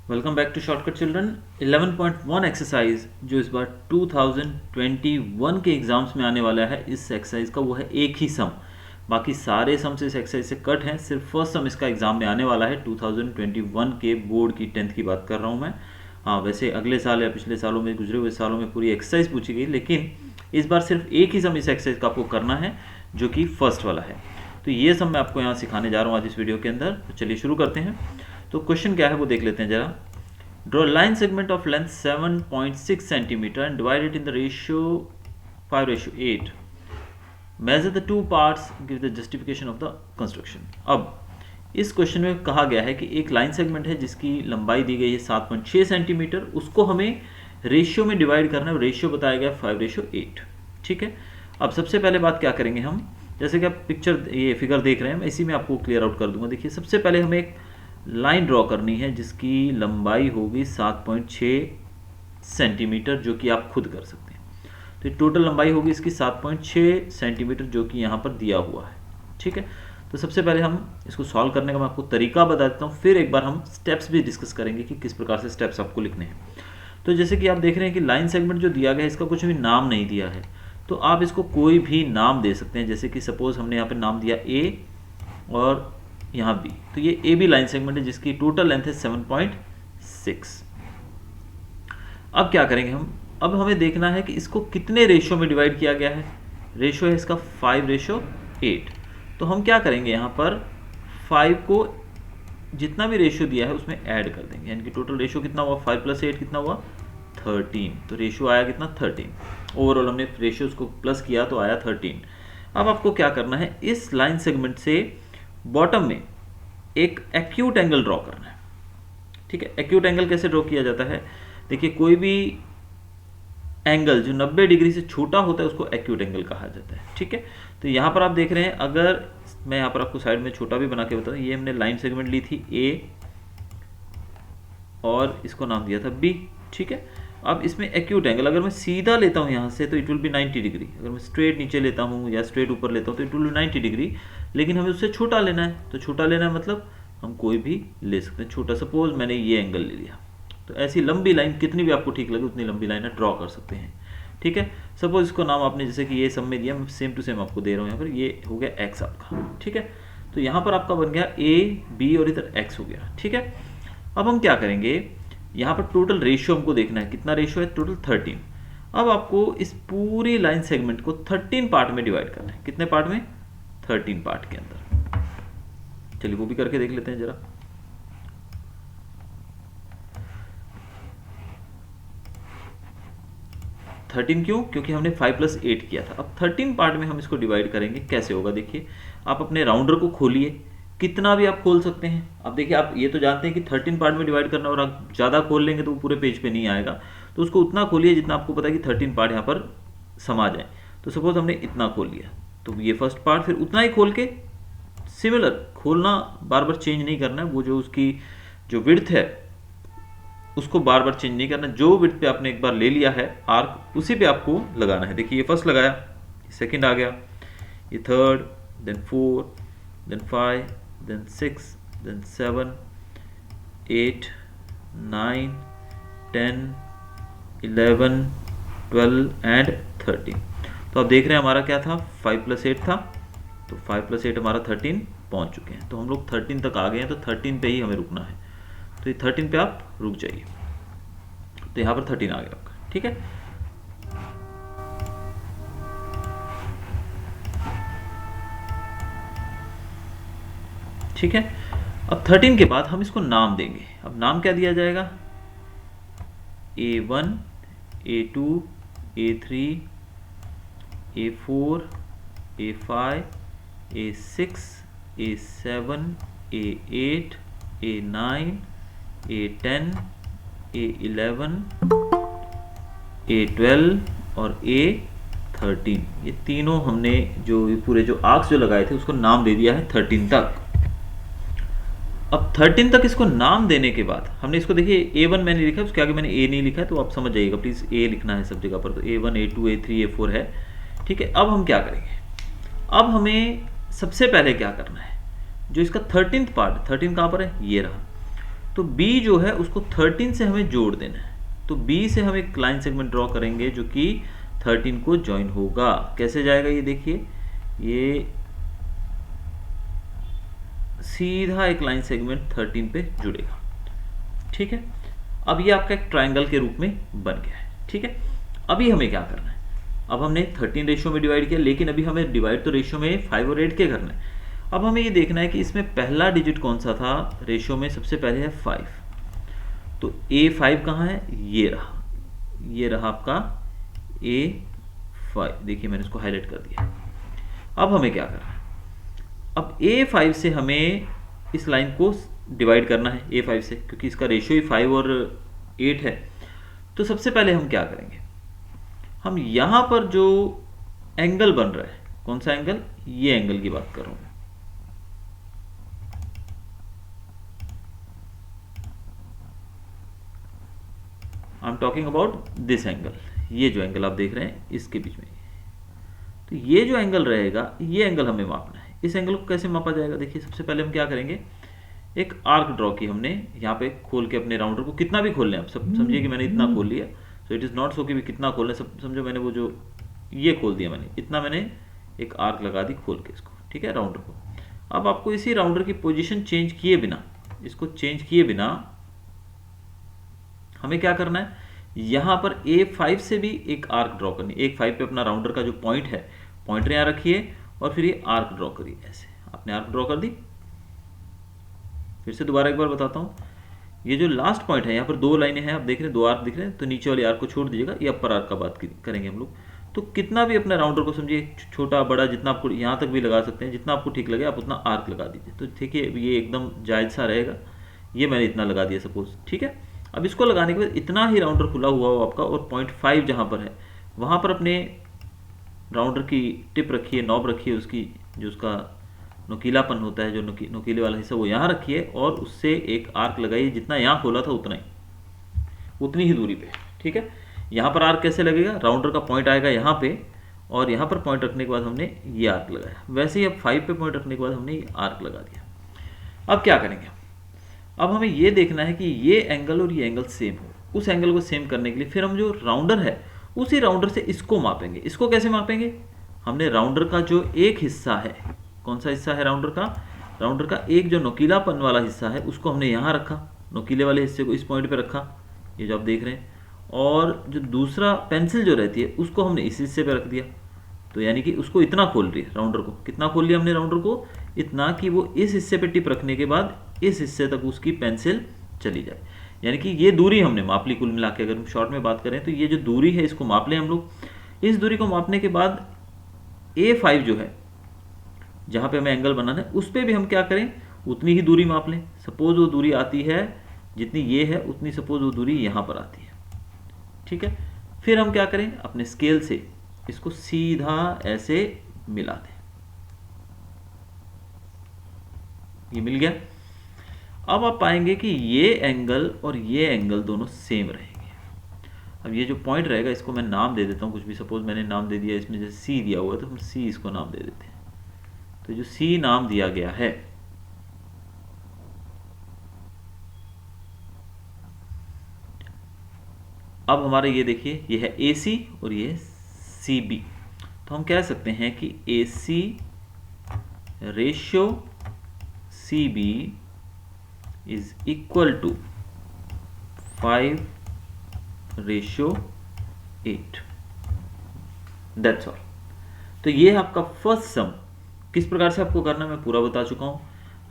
Welcome back to shortcut children. 11.1 exercise जो इस बार 2021 के एग्जाम्स में आने वाला है इस एक्सरसाइज का, वो है एक ही सम। बाकी सारे सम्स इस एक्सरसाइज से कट हैं, सिर्फ फर्स्ट सम इसका एग्जाम में आने वाला है। 2021 के बोर्ड की 10th की बात कर रहा हूँ मैं। हाँ, वैसे अगले साल या पिछले सालों में, गुजरे हुए सालों में पूरी एक्सरसाइज पूछी गई, लेकिन इस बार सिर्फ एक ही सम इस एक्सरसाइज का आपको करना है, जो कि फर्स्ट वाला है। तो ये सम मैं आपको यहाँ सिखाने जा रहा हूँ आज इस वीडियो के अंदर। तो चलिए शुरू करते हैं। तो क्वेश्चन क्या है वो देख लेते हैं जरा। Draw line segment of length 7.6 centimetre and divide it in the ratio 5:8। Measure the two parts, give the justification of the construction. अब इस क्वेश्चन में कहा गया है कि एक लाइन सेगमेंट है जिसकी लंबाई दी गई है 7.6 सेंटीमीटर, उसको हमें रेशियो में डिवाइड करना है। रेशियो बताया गया 5:8। ठीक है। अब सबसे पहले बात क्या करेंगे हम, जैसे कि आप पिक्चर ये फिगर देख रहे हैं, मैं इसी में आपको क्लियर आउट कर दूंगा। देखिए, सबसे पहले हमें एक लाइन ड्रॉ करनी है जिसकी लंबाई होगी 7.6 सेंटीमीटर, जो कि आप खुद कर सकते हैं। तो टोटल लंबाई होगी इसकी 7.6 सेंटीमीटर, जो कि यहाँ पर दिया हुआ है। ठीक है। तो सबसे पहले हम इसको सॉल्व करने का मैं आपको तरीका बता देता हूँ, फिर एक बार हम स्टेप्स भी डिस्कस करेंगे कि किस प्रकार से स्टेप्स आपको लिखने हैं। तो जैसे कि आप देख रहे हैं कि लाइन सेगमेंट जो दिया गया है, इसका कुछ भी नाम नहीं दिया है, तो आप इसको कोई भी नाम दे सकते हैं। जैसे कि सपोज हमने यहाँ पे नाम दिया ए और यहाँ बी, तो ये ए बी लाइन सेगमेंट है जिसकी टोटल लेंथ है 7.6। अब क्या करेंगे हम, अब हमें देखना है कि इसको कितने रेशियो में डिवाइड किया गया है। रेशियो है इसका 5:8। तो हम क्या करेंगे, यहाँ पर 5 को जितना भी रेशियो दिया है उसमें ऐड कर देंगे, यानी कि टोटल रेशियो कितना हुआ, 5 + 8 कितना हुआ, 13। तो रेशियो आया कितना, 13। ओवरऑल हमने रेशियो को प्लस किया तो आया 13। अब आपको क्या करना है, इस लाइन सेगमेंट से बॉटम में एक एक्यूट एंगल ड्रॉ करना है। ठीक है। एक्यूट एंगल कैसे ड्रॉ किया जाता है, देखिए, कोई भी एंगल जो 90 डिग्री से छोटा होता है उसको एक्यूट एंगल कहा जाता है। ठीक है। तो यहाँ पर आप देख रहे हैं, अगर मैं यहाँ पर आपको साइड में छोटा भी बना के बताऊँ, ये हमने लाइन सेगमेंट ली थी ए और इसको नाम दिया था बी। ठीक है। अब इसमें एक्यूट एंगल अगर मैं सीधा लेता हूँ यहाँ से तो इट विल बी 90 डिग्री। अगर मैं स्ट्रेट नीचे लेता हूँ या स्ट्रेट ऊपर लेता हूँ तो इट विल बी 90 डिग्री। लेकिन हमें उससे छोटा लेना है, तो छोटा लेना है मतलब हम कोई भी ले सकते हैं छोटा। सपोज मैंने ये एंगल ले लिया, तो ऐसी लंबी लाइन, कितनी भी आपको ठीक लगे उतनी लंबी लाइन ड्रॉ कर सकते हैं। ठीक है। सपोज इसको नाम आपने जैसे कि ये सब में दिया, मैं सेम टू सेम आपको दे रहा हूँ यहाँ पर, ये हो गया एक्स आपका। ठीक है। तो यहाँ पर आपका बन गया ए बी और इधर एक्स हो गया। ठीक है। अब हम क्या करेंगे, यहाँ पर टोटल रेशियो हमको देखना है, कितना रेशियो है, टोटल 13। अब आपको इस पूरी लाइन सेगमेंट को 13 पार्ट में डिवाइड करना है। कितने पार्ट में, 13 पार्ट के अंदर। चलिए वो भी करके देख लेते हैं जरा। थर्टीन क्यों, क्योंकि हमने 5 + 8 किया था। अब 13 पार्ट में हम इसको डिवाइड करेंगे, कैसे होगा देखिए। आप अपने राउंडर को खोलिए, कितना भी आप खोल सकते हैं। अब देखिए, आप ये तो जानते हैं कि 13 पार्ट में डिवाइड करना, और आप ज़्यादा खोल लेंगे तो वो पूरे पेज पे नहीं आएगा। तो उसको उतना खोलिए जितना आपको पता है कि 13 पार्ट यहाँ पर समा जाए। तो सपोज हमने इतना खोल लिया, तो ये फर्स्ट पार्ट, फिर उतना ही खोल के सिमिलर खोलना, बार बार चेंज नहीं करना है। वो जो उसकी जो विड्थ है उसको बार बार चेंज नहीं करना। जो विड्थ पे आपने एक बार ले लिया है आर्क, उसी पे आपको लगाना है। देखिए, ये फर्स्ट लगाया, सेकंड आ गया, ये third, then 4, then 5, then 6, then 7, 8, 9, 10, 11, 12 and 13। तो आप देख रहे हैं हमारा क्या था, 5 + 8 था, तो 5 + 8 हमारा 13 पहुंच चुके हैं। तो हम लोग 13 तक आ गए हैं, तो 13 पे ही हमें रुकना है। तो ये 13 पे आप रुक जाइए। तो यहाँ पर 13 आ गया आपका। ठीक है। ठीक है। अब 13 के बाद हम इसको नाम देंगे। अब नाम क्या दिया जाएगा, A1, A2, A3, A4, A5, A6, A7, A8, A9, A10, A11, A12 और A13। ये तीनों हमने जो पूरे जो आर्क्स जो लगाए थे उसको नाम दे दिया है 13 तक। अब 13 तक इसको नाम देने के बाद हमने इसको, देखिए A1 मैंने लिखा है, उसके आगे मैंने A नहीं लिखा है, तो आप समझ जाइएगा प्लीज़, A लिखना है सब जगह पर। तो A1, A2, A3, A4 है। ठीक है। अब हम क्या करेंगे, अब हमें सबसे पहले क्या करना है, जो इसका 13th पार्ट, 13 कहाँ पर है, ये रहा। तो बी जो है उसको 13 से हमें जोड़ देना है। तो बी से हम एक लाइन सेगमेंट ड्रॉ करेंगे जो कि 13 को ज्वाइन होगा। कैसे जाएगा ये देखिए, ये सीधा एक लाइन सेगमेंट 13 पे जुड़ेगा। ठीक है, अब ये आपका एक ट्रायंगल के रूप में बन गया है। ठीक है, अभी हमें क्या करना है, अब हमने 13 रेशियो में डिवाइड किया, लेकिन अभी हमें डिवाइड तो रेशियो में 5 और 8 के करना है। अब हमें ये देखना है कि इसमें पहला डिजिट कौन सा था रेशियो में, सबसे पहले है 5। तो A5 कहाँ है, ये रहा आपका A5। देखिए मैंने इसको हाईलाइट कर दिया। अब हमें क्या करना है, अब A5 से हमें इस लाइन को डिवाइड करना है A5 से, क्योंकि इसका रेशियो ही 5 और 8 है। तो सबसे पहले हम क्या करेंगे, हम यहां पर जो एंगल बन रहा है, कौन सा एंगल, ये एंगल की बात कर रहा हूं। I am talking about this angle, ये जो एंगल आप देख रहे हैं इसके बीच में। तो ये जो एंगल रहेगा, ये एंगल हमें मापना है। इस एंगल को कैसे मापा जाएगा, देखिए सबसे पहले हम क्या करेंगे, एक आर्क ड्रॉ की हमने यहाँ पे खोल के अपने राउंडर को, कितना भी खोल लें आप, सब समझिए कि मैंने इतना खोल लिया। So it is not so कि भी कितना खोल लें, सब समझो मैंने वो जो ये खोल दिया मैंने, इतना मैंने एक आर्क लगा दी खोल के इसको। ठीक है, राउंडर को। अब आपको इसी राउंडर की पोजीशन चेंज किए बिना, इसको चेंज किए बिना हमें क्या करना है, यहाँ पर A5 से भी एक आर्क ड्रॉ करनी है। A5 पे अपना राउंडर का जो पॉइंट है, पॉइंटर यहाँ रखिए और फिर ये आर्क ड्रॉ करिए। ऐसे आपने आर्क ड्रॉ कर दी। फिर से दोबारा एक बार बताता हूँ, ये जो लास्ट पॉइंट है, यहाँ पर 2 लाइनें हैं, आप देख रहे हैं 2 आर्क दिख रहे हैं। तो नीचे वाली आर्क को छोड़ दीजिएगा, ये अपर आर्क का बात करेंगे हम लोग। तो कितना भी अपने राउंडर को समझिए, छोटा बड़ा जितना आपको, यहाँ तक भी लगा सकते हैं, जितना आपको ठीक लगे आप उतना आर्क लगा दीजिए। तो देखिए ये एकदम जायज़ सा रहेगा। ये मैंने इतना लगा दिया सपोज। ठीक है, अब इसको लगाने के बाद इतना ही राउंडर खुला हुआ हो आपका, और 0.5 जहाँ पर है वहाँ पर अपने राउंडर की टिप रखिए, नॉब रखिए, उसकी जो उसका नुकीलापन होता है, जो नुकीले वाला हिस्सा, वो यहाँ रखिए और उससे एक आर्क लगाइए। जितना यहाँ खोला था उतना ही, उतनी ही दूरी पे। ठीक है, यहाँ पर आर्क कैसे लगेगा, राउंडर का पॉइंट आएगा यहाँ पे, और यहाँ पर पॉइंट रखने के बाद हमने ये आर्क लगाया। वैसे ही अब 5 पे पॉइंट रखने के बाद हमने ये आर्क लगा दिया। अब क्या करेंगे, अब हमें ये देखना है कि ये एंगल और ये एंगल सेम हो। उस एंगल को सेम करने के लिए फिर हम जो राउंडर है, उसी राउंडर से इसको मापेंगे। इसको कैसे मापेंगे, हमने राउंडर का जो एक हिस्सा है, कौन सा हिस्सा है राउंडर का, राउंडर का एक जो नुकीलापन वाला हिस्सा है, उसको हमने यहाँ रखा, नुकीले वाले हिस्से को इस पॉइंट पे रखा, ये जो आप देख रहे हैं। और जो दूसरा पेंसिल जो रहती है, उसको हमने इस हिस्से पे रख दिया। तो यानी कि उसको इतना खोल रही है, राउंडर को कितना खोल लिया हमने, राउंडर को इतना कि वो इस हिस्से पे टिप रखने के बाद इस हिस्से तक उसकी पेंसिल चली जाए। यानी कि ये दूरी हमने माप ली कुल मिला के। अगर हम शॉर्ट में बात करें तो ये जो दूरी है, इसको माप लें हम लोग। इस दूरी को मापने के बाद A5 जो है, जहाँ पे हमें एंगल बनाना है, उस पर भी हम क्या करें, उतनी ही दूरी माप लें। सपोज वो दूरी आती है जितनी ये है, उतनी सपोज वो दूरी यहाँ पर आती है। ठीक है, फिर हम क्या करें, अपने स्केल से इसको सीधा ऐसे मिला दें। ये मिल गया। अब आप पाएंगे कि ये एंगल और ये एंगल दोनों सेम रहेंगे। अब ये जो पॉइंट रहेगा, इसको मैं नाम दे देता हूँ कुछ भी। सपोज मैंने नाम दे दिया, इसमें जैसे C दिया हुआ है, तो हम C इसको नाम दे देते हैं। तो जो C नाम दिया गया है, अब हमारे ये देखिए, ये है AC और ये CB। तो हम कह सकते हैं कि AC ratio CB is equal to 5:8। That's all. तो ये आपका फर्स्ट सम। किस प्रकार से आपको करना मैं पूरा बता चुका हूँ।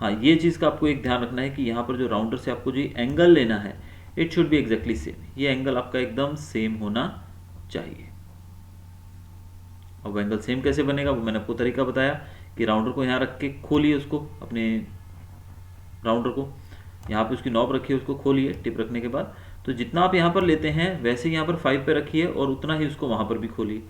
हाँ, ये चीज़ का आपको एक ध्यान रखना है कि यहाँ पर जो राउंडर से आपको जो एंगल लेना है, it should be exactly same. ये एंगल आपका एकदम सेम होना चाहिए। अब एंगल सेम कैसे बनेगा, वो मैंने आपको तरीका बताया कि राउंडर को यहाँ रख के खोलिए, उसको अपने राउंडर को यहाँ पे उसकी नॉब रखिए, उसको खोलिए टिप रखने के बाद। तो जितना आप यहाँ पर लेते हैं वैसे ही यहाँ पर 5 पे रखिए और उतना ही उसको वहाँ पर भी खोलिए।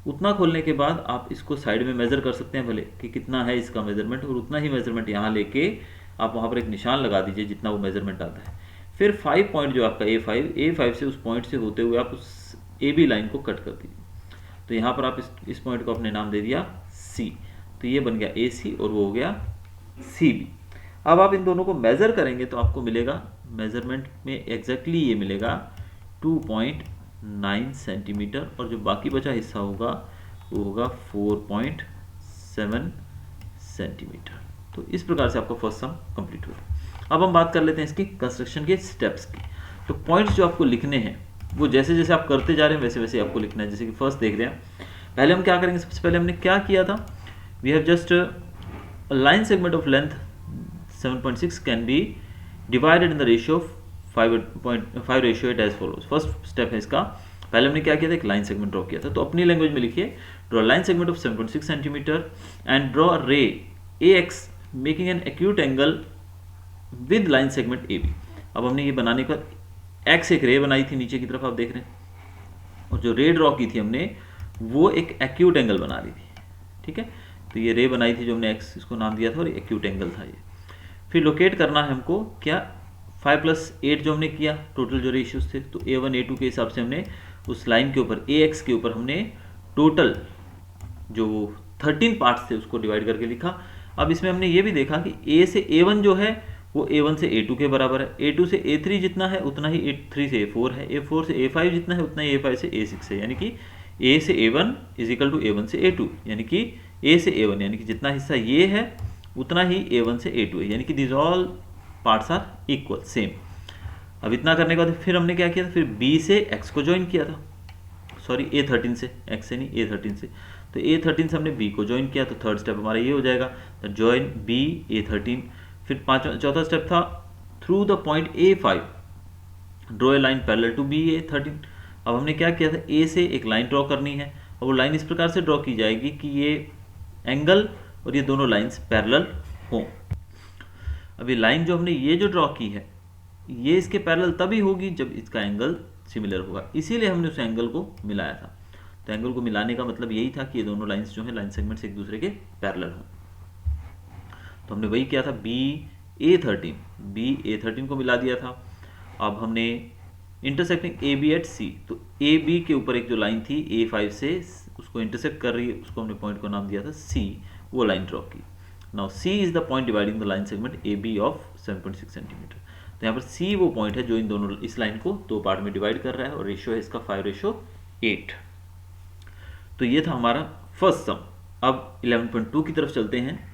उतना खोलने के बाद आप इसको साइड में मेज़र कर सकते हैं भले कि कितना है इसका मेज़रमेंट, और उतना ही मेज़रमेंट यहाँ लेके आप वहाँ पर एक निशान लगा दीजिए जितना वो मेज़रमेंट आता है। फिर 5 पॉइंट जो आपका A5 से उस पॉइंट से होते हुए आप उस AB लाइन को कट कर दीजिए। तो यहाँ पर आप इस पॉइंट को अपने नाम दे दिया C। तो ये बन गया AC और वो हो गया CB। अब आप इन दोनों को मेज़र करेंगे तो आपको मिलेगा मेजरमेंट में एग्जैक्टली ये मिलेगा 2.9 सेंटीमीटर, और जो बाकी बचा हिस्सा होगा वो होगा 4.7 सेंटीमीटर। तो इस प्रकार से आपका फर्स्ट सम कंप्लीट हुआ। अब हम बात कर लेते हैं इसकी कंस्ट्रक्शन के स्टेप्स की। तो पॉइंट्स जो आपको लिखने हैं वो जैसे जैसे आप करते जा रहे हैं वैसे वैसे आपको लिखना है। जैसे कि फर्स्ट देख रहे हैं, पहले हम क्या करेंगे, सबसे पहले हमने क्या किया था, we have just line segment of length 7.6 can be divided in the ratio of 5:8 as follows. First step है इसका, पहले हमने क्या किया था, एक लाइन सेगमेंट ड्रॉ किया था। तो अपनी लैंग्वेज में लिखिए, draw line segment of 7.6 centimetre and draw a रे AX making an acute angle with line segment AB। अब हमने ये बनाने का X एक रे बनाई थी, नीचे की तरफ आप देख रहे हैं, और जो रे ड्रॉ की थी हमने वो एक एक्यूट एंगल बना रही थी, ठीक है। तो ये रे बनाई थी जो हमने X इसको नाम दिया था, और एक्यूट एंगल था ये। फिर लोकेट करना है हमको क्या, 5+8 जो हमने किया, टोटल जो रेशियोज थे, तो A1 A2 के हिसाब से हमने उस लाइन के ऊपर AX के ऊपर हमने टोटल जो 13 पार्ट्स थे उसको डिवाइड करके लिखा। अब इसमें हमने ये भी देखा कि A से A1 जो है वो A1 से A2 के बराबर है, A2 से A3 जितना है उतना ही A3 से A4 है, A4 से A5 जितना है उतना ही A5 से A6 है, यानी कि A से A1 is equal to A1 से A2, यानी कि A से A1 यानी कि जितना हिस्सा ये है उतना ही A1 से A2 है, यानी कि this all parts are equal same. अब इतना करने के बाद फिर हमने क्या किया था, फिर B से X को ज्वाइन किया था, सॉरी A13 से, X से नहीं A13 से। तो A13 से हमने B को ज्वाइन किया, तो थर्ड स्टेप हमारा ये हो जाएगा, ज्वाइन B A13। फिर चौथा स्टेप था through the point A5 draw a line parallel to B A13। अब हमने क्या किया था, A से एक लाइन ड्रॉ करनी है, और वो लाइन इस प्रकार से ड्रॉ की जाएगी कि ये एंगल और ये दोनों लाइंस पैरेलल हों। अभी लाइन जो हमने ये जो ड्रॉ की है ये इसके पैरेलल तभी होगी जब इसका एंगल सिमिलर होगा, इसीलिए हमने उस एंगल को मिलाया था। तो एंगल को मिलाने का मतलब यही था कि ये दोनों लाइंस जो है लाइन सेगमेंट्स एक दूसरे के पैरेलल हों। तो हमने वही किया था, B A13 को मिला दिया था। अब हमने इंटरसेक्टिंग AB एट C, तो AB के ऊपर एक जो लाइन थी A5 से उसको इंटरसेक्ट कर रही है, उसको हमने पॉइंट को नाम दिया था C, वो लाइन ड्रॉ की। Now C is the point dividing the line segment AB of 7.6 centimetre. तो यहाँ पर C वो पॉइंट है जो इन दोनों इस लाइन को दो पार्ट में डिवाइड कर रहा है, और रेशियो है इसका 5:8। तो ये था हमारा फर्स्ट सम। अब 11.2 की तरफ चलते हैं।